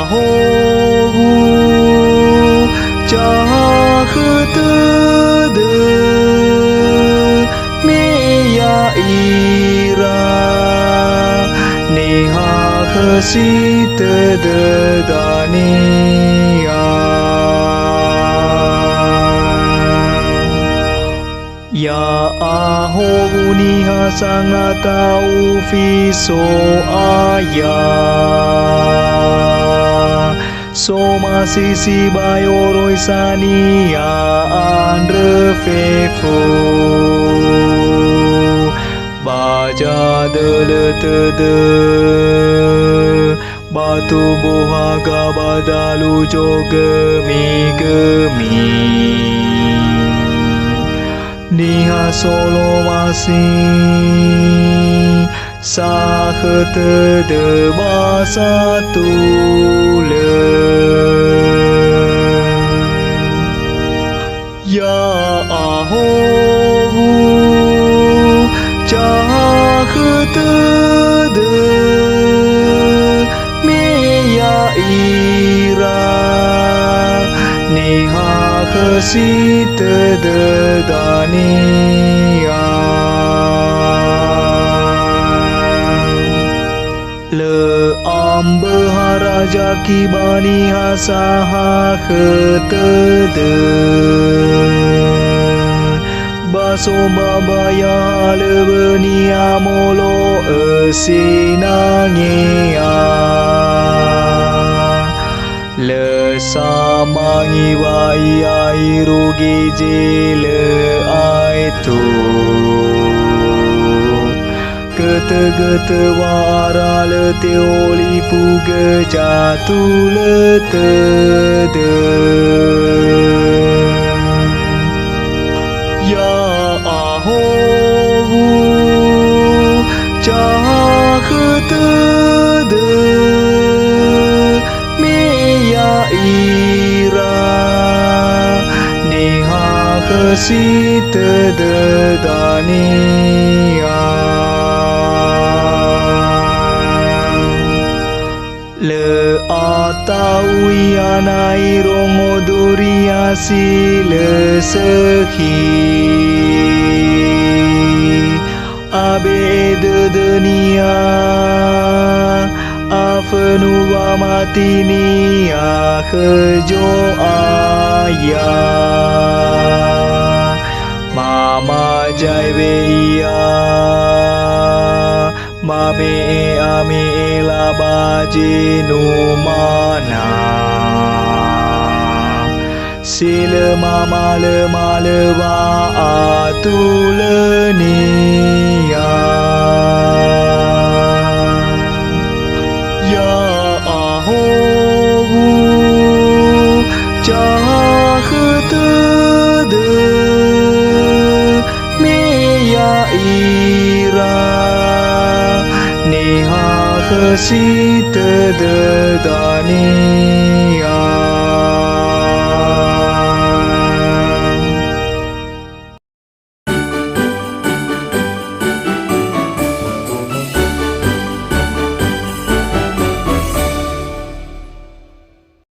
ahobu cahtede meya ira neha khasitede dania ya ahobu niha sangata ufiso aya soma sisi bayoroi sania andre fefo baja deletede batu bohaga badalu jogemi niha solo masih sahtede basa tule ya ahobu cahtede meya ira neha khasitede dania le ambe haraja kibani hasaha khetede baso babaya lebeni amolo esinangea le samangi wai airugi jile aitu Gete-gete waral teoli fuge jatuh tede ya ahobu cahtede meya ira neha khasitede dania le ataui anai rongo duria sile sehi abe de dunia afnu wa matini akhejo aya mama jai beia Mame ame la bajinu mana Sila mama le wa atulenia Ya ahobu cahtede meya ira neha khasitede dania